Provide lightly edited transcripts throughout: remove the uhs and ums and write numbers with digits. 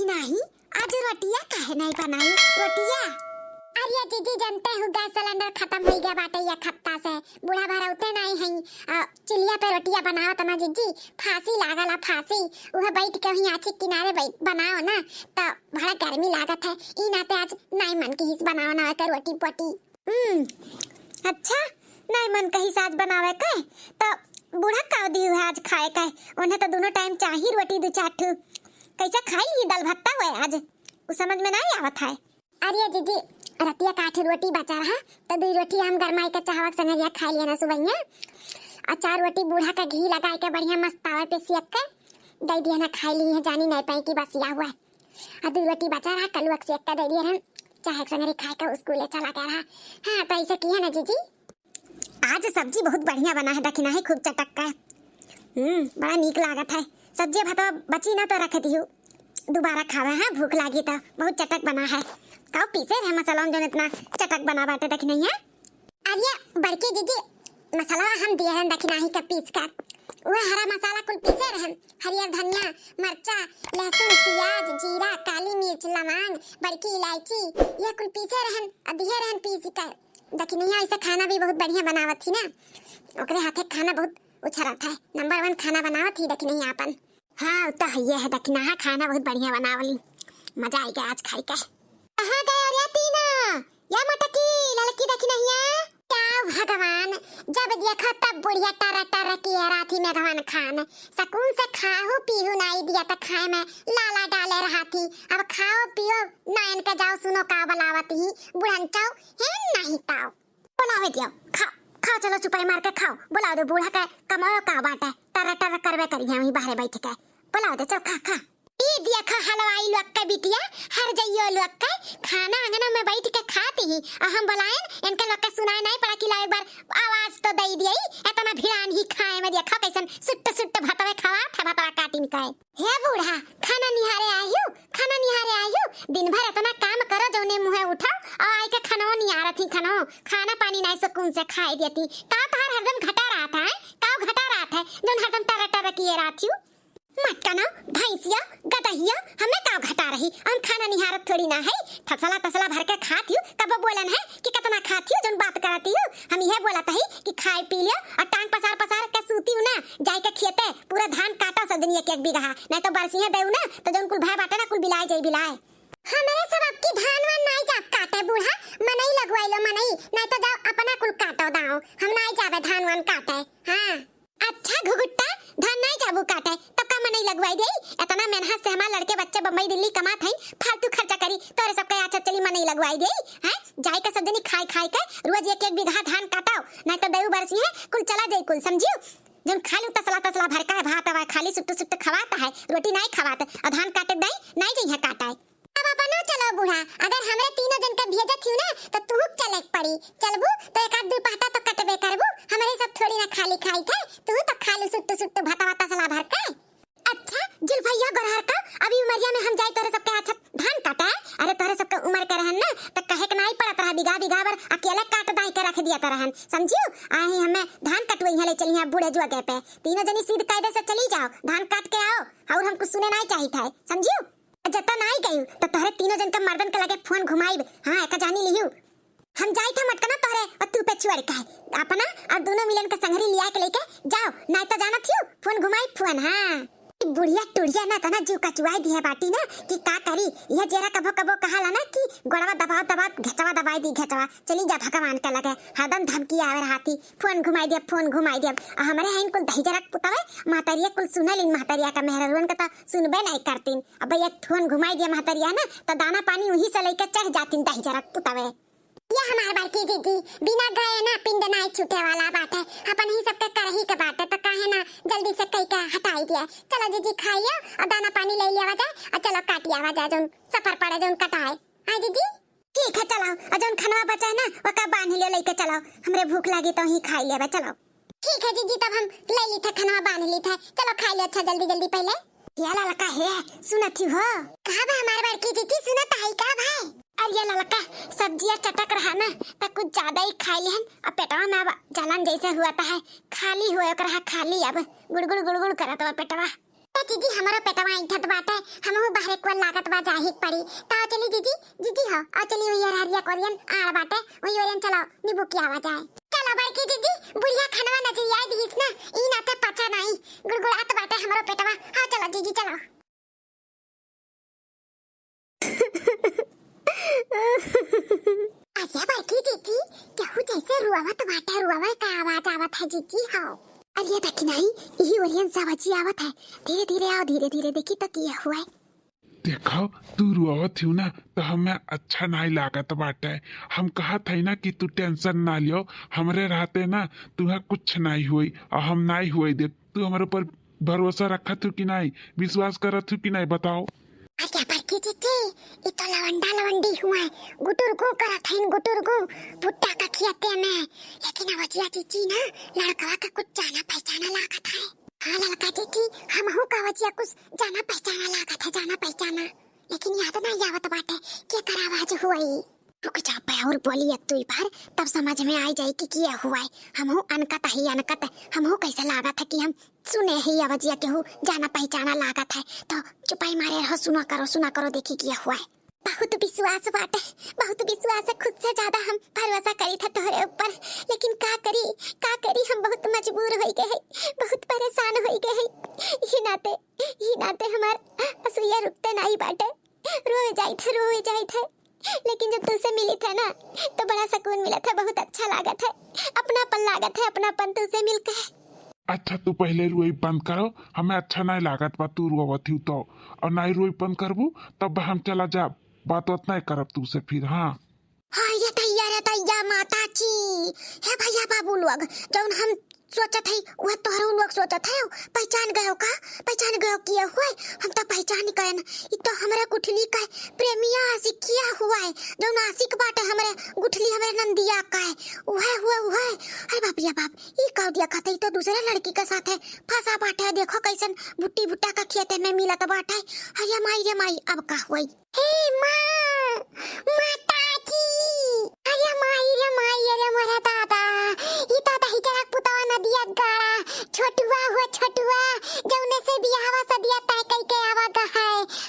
नहीं, आज रोटियां काहे नहीं बनाई रोटियां। अरे दीदी जानते हो गैस सिलेंडर खत्म हो गया बाटे या खत्ता से बूढ़ा भरा उते नहीं है चुलिया पे रोटियां बनाओ तना जीजी फांसी लागला फांसी वह बैठ के वहीं आची किनारे बैठ बनाओ ना तो बड़ा गर्मी लागत है ई नाते आज नहीं मन की हिस बनाओ ना के रोटी पोटी। अच्छा नहीं मन का हिसाब बनावे के तो बूढ़ा का दी है आज खाए का उन्हें तो दोनों टाइम चाहिए रोटी दो चार ठू कैसे खाई ही दाल भत्ता हुए आज उस समझ में नहीं आवत है। अरे दीदी रतिया काठ रोटी बचा रहा तो दो रोटी हम गरमाई के चाहवा संगरिया खा लिया ना सुबह और 4 रोटी बूढ़ा का घी लगा के बढ़िया मस्त तावे पे सेक के दे दिया ना खा ली है जानी नहीं पाई कि बसिया हुआ है और 2 रोटी बचा रहा कलुआ सेक के दे दिया रहा चाहे संगरी खाए के स्कूल चला गया रहा। हाँ तो ऐसे किया ना जीजी आज सब्जी बहुत बढ़िया बना है दखिना है खूब चटक का बड़ा नीक लागत है सब्जी भात बची ना तो रख दियो दोबारा खावे है भूख लागी तो बहुत चटक बना है काओ पीसे है मसाला जो इतना चटक बना बाटे दखिना है। अरे बड़की दीदी मसाला हम दिए हैं दखिना ही का पीस कर वो हरा मसाला कुल पीसे रहन हरियर धनिया मरचा लहसुन प्याज जीरा काली मिर्च लवंग बड़की इलायची ये कुल पीसे रहन दिए रहन पीस कर दखिना ऐसा खाना भी बहुत बढ़िया बनावत थी ना ओकरे हाथे खाना बहुत उछरत है नंबर 1 खाना बनावत थी दखिना अपन। हाँ तो ये है दखिना खाना बहुत बढ़िया बनावली मजा आई गया आज खाई के। कहां गए रे तीना या मटकी ललकी दखिना क्या भगवान जब देखा तब बुढ़िया टरा टरा की राथी में धवन खान सकून से खाओ पीहू नहीं दिया तो खाए में लाला डाले रहा थी अब खाओ पियो नायन के जाओ सुनो का बलावत ही बुढ़न चाओ है नहीं ताओ बुलावे दियो खाओ खाओ चलो चुपाई मार के खाओ बुलाओ दे बूढ़ा का कमाओ का बाटे टरा टरा करवे करिया वहीं बाहर बैठ के बुलाओ दे चल खा खा ई दिया खा हलवाई लोग का बिटिया हर जइयो लोग का खाना अंगना में बैठ के खाती ही हम बुलाएं इनके लोग का सुनाई नहीं पड़ा कि एक बार आवाज तो दे दिई इतना भिड़ान ही खाए में देखा कैसन सुट्ट सुट्ट भातवे खावा था भातवा काटिन के हे बूढ़ा खाना निहारे आयु दिन भर इतना काम करो जौने मुंहे उठाओ और आई के खाना निहारत ही खाना पानी नहीं सुकून से खाए देती का तार हरदम घटा रहा था का घटा रहा था जोन हरदम टरा टरा किए राथी मटकना भैंसिया गदहिया हमें का घटा रही हम खाना निहारत थोड़ी ना है थसला तसला भर के खाती हूँ कब बोलन है कि कितना खाती हूँ जोन बात कराती हूँ हम यह बोलता है कि खाए पी लियो और टांग पसार पसार के सूती हूँ ना जाए के खेते पूरा धान काटा सदनी एक बीघा नहीं तो बरसिया देऊ ना तो जोन कुल भाई बाटे ना कुल बिलाए जाई बिलाए हमारे सब आपकी धान वान नहीं जा काटे बूढ़ा मनई लगवाई लो मनई नहीं तो जाओ अपना कुल काटो दाओ हम नहीं जावे धान वान काटे। हाँ अच्छा घुगुट्टा धान नहीं जाबू काटे तो का मनई लगवाई दे इतना मेहनत से हमारे लड़के बच्चे बम्बई दिल्ली कमात हैं फालतू खर्चा करी तोरे सब के अच्छा चली मनई लगवाई दे हैं जाई के सब जनी खाई के रोज एक बीघा धान काटाओ नहीं तो देऊ बरसी है कुल चला जाई कुल समझियो जन खाली तसला भर का भात हवा खाली सुट्ट खवाता है रोटी नहीं खवाता और धान काटे नहीं जाई है काटा है। अब अपना चलो बूढ़ा अगर हमरे तीनों जन के भेजत थी ना तो तू चले पड़ी चलबू तो एक आध 2 पाटा तो कटबे करबू हमारे सब थोड़ी ना खाली खाई थे तू तो खाली सुट्ट भाता तसला भर के। अच्छा जुल्फैया गोरहर का अभी उमरिया में हम जाई तोरे सब के अच्छा धान काटा है अरे तोरे सब के उम्र के रहन ना तो कहे के नहीं पड़त रहा बीघा बर अकेले काट दाई के रख दिया रहन समझियो आई हमें धान कटवई हले चली है बूढ़े जुआ पे तीनों जनी सीध कायदे से चली जाओ धान काट के आओ और हमको सुने नहीं चाहिए था समझियो जता नहीं गई तो तोरे तीनों जन के मर्दन के लगे फोन घुमाई हाँ एक जानी लियू हम जाई था मटकना तोरे और तू पे छुअर का अपना और दोनों मिलन के संगरी लिया के लेके जाओ नहीं तो जाना थियो फोन घुमाई फोन। हाँ बुढ़िया टुड़िया ना तना जू कचुआई दी है बाटी ना कि का करी यह जरा कभो कभो कहाला ना कि गोड़वा दबा घेचवा दबाई दी घेचवा चली जा भगवान के लगे हरदम धमकी आवे रहाती फोन घुमाई दे हमारे हैं कुल दही जरा पुतावे महतरिया कुल सुनलिन महतरिया का मेहररुन का तो सुनबे नहीं करतीन अब ये फोन घुमाई दे महतरिया ना तो दाना पानी वहीं से लेके चढ़ जातीन दही जरा पुतावे। ये हमारे बड़की दीदी बिना गए ना पिंड नहीं छूटे वाला बात है अपन ही सबके कर ही के बात है तो काहे ना जल्दी से कई का हटाई दिया चलो जीजी खाइयो और दाना पानी ले लिया जाए और चलो काटिया जाए जोन सफर पड़े जोन कटाए। हाँ दीदी ठीक है चलो और जोन खाना बचा है ना वो का बांध लियो लेके चलो हमरे भूख लगी तो ही खाई लेबे चलो। ठीक है जीजी तब हम ले ली थे खाना बांध ली थे चलो खाई लो अच्छा जल्दी पहले। ये ललका है सुनत हो कहा बा हमारे बड़की दीदी सुनत है का भाई अरे ललका सब्जियां चटक रहा ना तो कुछ ज्यादा ही खाई लेहन अब पेटवा में अब जलन जैसे हुआ था है खाली हुआ रहा खाली अब गुड़गुड़ करत बा पेटवा जीजी हमारो पेटवा इंठत बाटे, हमहु बाहरे को लागत बा जाही पड़ी। ता चली जीजी, जीजी हो आ चली हुई हरिया कोरियन आड़ बाटे, वही ओरियन चलो नींबू की आवाज आए। चलो बड़की जीजी, बुढ़िया खानवा नजरिया दीस ना, ई नाते पचा नहीं, गुड़गुड़ात बाटे हमारो पेटवा। हां चलो जीजी चलो। आजा बड़की जीजी, केहू जैसे रुआवत बाटे, रुआवा का आवाज आवत है जीजी हो। अरे तक नहीं, यही ओरियन सावची आवत है। धीरे धीरे आओ, धीरे धीरे देखी तो किया हुआ है। देखो तू रोवत हूँ ना तो हमें अच्छा नहीं लागत बाटे। हम कहा थे ना कि तू टेंशन ना लियो, हमरे रहते ना तुम्हें कुछ नहीं हुई और हम नहीं हुए। देख तू हमारे ऊपर भरोसा रखत हूँ कि नहीं, विश्वास करत हूँ कि नहीं, बताओ। अरे बड़की जीजी, ये तो लवंडा लवंडी हुआ है, गुटुरगु करत है, गुटुरगु भुट्टा का खियाते में। लेकिन अवजिया जीजी ना लड़का का कुछ जाना पहचाना लागत है। हाँ लड़का जीजी, हम हो का अवजिया कुछ जाना पहचाना लागत है, जाना पहचाना। लेकिन याद नहीं आवत बाटे क्या कर आवाज हुई। रुक जा पे और बोली एक दुई बार, तब समझ में आ जाए कि क्या हुआ है। हम हो अनकत ही अनकत, हम हो कैसा लागत है कि हम सुने ही आवाजिया के हो जाना पहचाना लागत है। तो चुपाई मारे रहो, सुना करो देखी क्या हुआ है। बहुत विश्वास बाटे, बहुत विश्वास है, खुद से ज्यादा हम भरोसा करी था तोहरे ऊपर। लेकिन का करी हम बहुत मजबूर हो गए, बहुत परेशान हो गए। ही नाते हमार असुइया रुकते नहीं बाटे, रोए जाई थे। लेकिन जब तुझसे मिली था ना तो बड़ा सुकून मिला था, बहुत अच्छा लागत है, अपनापन लागत है, अपनापन तुझसे मिलकर। अच्छा तू पहले रोई बंद करो, हमें अच्छा नहीं लागत बा तू रोवत हूँ तो। और नहीं रोई बंद करबू तब हम चला जा, बात नहीं करब तुझसे फिर। हाँ हाँ ये तैयार माता जी है भैया बाबू लोग, जौन हम सोचत है वह तोहरो लोग सोचत है। पहचान गयो किया हुआ है, हम तो पहचान गए ना। ये तो हमारे गुठली का प्रेमिया आशिक किया हुआ है, जौन आशिक बाटे हमारे गुठली हमारे नंदिया का है, वह है। अरे बाप रे बाप, ये कह दिया खाते तो दूसरे लड़की के साथ है फंसा बाटे। देखो कैसन भुट्टी भुट्टा का खेते में मिला तो बाटे। अरे माई अब का हुई। हे माँ माताजी, अरे माई अरे मोरा दादा, ई तो दही जरक पुतवा नदिया गाड़ा छोटुआ जौने से बियाहवा सदिया तय कई के आवा गा है।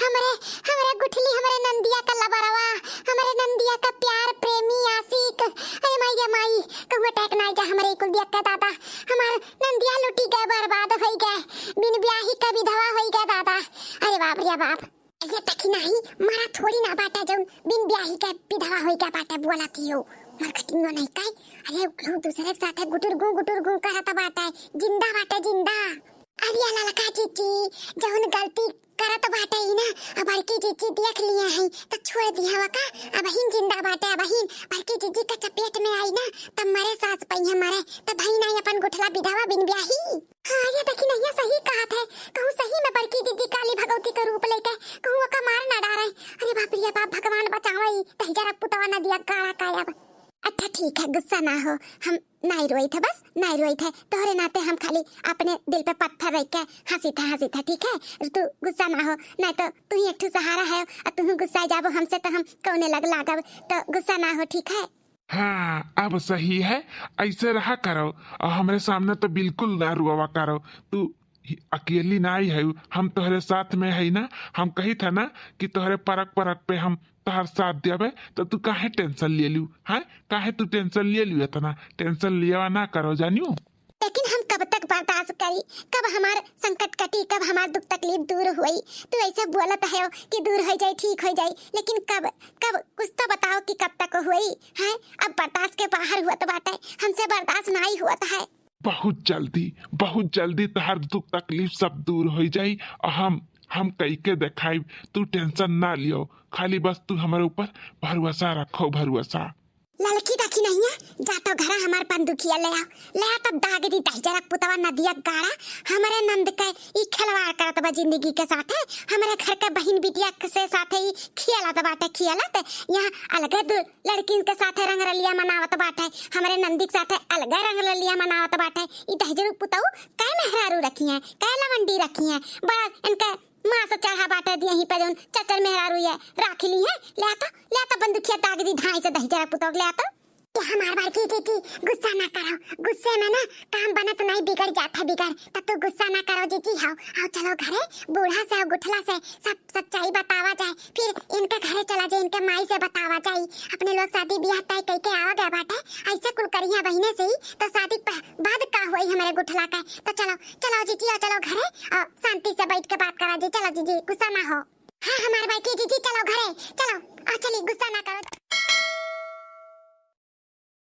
हमरे गुठली हमरे नंदिया का लबरवा, हमरे नंदिया का प्यार प्रेमी आशिक। अरे माई कहूँ टैक नहीं जा हमरे कुल दिया का दादा, हमार नंदिया लुटी गए, बर्बाद हो गए, बिन ब्याही का विधवा हो गए दादा। अरे बाप रे बाप, ये तक नहीं मारा थोड़ी ना बाटा जौन बिन ब्याही का विधवा हो गया बाटा बोला थी हो मार्केटिंग नहीं काय। अरे दूसरे के साथ गुटुरगु करता बाटा, जिंदा बाटा जिंदा। अरे ललका चीची जौन गलती करत बाटा ही ना, अब बड़की चीची देख लिया है तो छोड़ दिया का। अब हिन जिंदा बाटा, अब हिन बड़की चीची का चपेट में आई ना तब मरे सास पई हमारे, तब भाई नहीं अपन गुठला विधवा बिन ब्याही। हाँ ये देखी नहीं सही कहा थे, कहूँ सही में बड़की दीदी काली भगवती का रूप लेके कहूँ का मार ना डारे। अरे बाप रे बाप, भगवान बचाओ, तही जरा पुतवा न दिया गाड़ा कायब। अच्छा ठीक है, गुस्सा ना हो, हम नहीं रोई थे, बस नहीं रोई थे। तोहरे नाते हम खाली अपने दिल पे पत्थर रख के हंसी था ठीक है। तू गुस्सा ना हो, नहीं तो तू ही एक सहारा है और तू गुस्सा जाबो हमसे तो हम कौने लागब, तो गुस्सा ना हो ठीक है। हाँ अब सही है, ऐसे रहा करो और हमारे सामने तो बिल्कुल ना रुआ करो। तू अकेली नहीं है, हम तोहरे साथ में है ना। हम कही था ना कि तोहरे परक पे हम तोहर साथ देवे, तो तू काहे टेंशन ले लू? हाँ काहे तू टेंशन ले लू? इतना टेंशन लिया ना करो जानियो। लेकिन हम कब तक बर्दाश्त करी, कब हमार संकट कटी, कब हमार दुख तकलीफ दूर हुई। तू ऐसे बोलत है कि दूर हो जाए ठीक हो जाए, लेकिन कब कुछ तो बताओ कि कब तक हुई है। अब बर्दाश्त के बाहर हुआ तो बात है, हमसे बर्दाश्त नहीं हुआ है। बहुत जल्दी तोहर दुख तकलीफ सब दूर हो जाई और हम कई के देखाई। तू टेंशन ना लियो, खाली बस तू हमारे ऊपर भरोसा रखो, भरोसा। लड़की देखी नहीं है, जा तो घर हमार बंदूकिया ले आ तो दाग दी दही जरा पुतवा नदिया गाड़ा। हमारे नंद के ई खिलवाड़ करत बा जिंदगी के साथ है, हमारे घर के बहन बिटिया के साथ ही खियालत यहाँ अलग लड़किन के साथ रंग रलिया मनावत बाटे, हमारे नंदी के साथ अलग रंग रलिया मनावत बाटे। ई दही जरूर पुतऊ कै मेहरारू रखी है, कै लवंडी रखी है, बड़ा इनका माँ से चढ़ा बाटे दी यहीं पे जोन चचर मेहरारू है राख ली है। ले आता बंदूकिया दाग दी धाई से दही जरा पुतवा ले आता। ये हमार बड़की जीजी गुस्सा ना करो, गुस्से में ना काम बनत नहीं, बिगड़ जाता बिगड़। तब तो गुस्सा ना करो जीजी, आओ चलो घरे, बूढ़ा से गुठला से सब सच्चाई बतावा जाए, फिर इनके घरे चला जाए, इनके माई से बतावा जाए। अपने लोग शादी ब्याह तय कई के आवा गए बाटे, ऐसे कुल करिया बहिने से ही तो शादी बाद का हुई हमारे गुठला का। तो चलो चलो जीजी, चलो घरे और शांति से बैठ के बात करा जी। चलो जीजी गुस्सा ना हो। हाँ हमारे बड़की जीजी चलो घरे, चलो चलिए गुस्सा ना करो।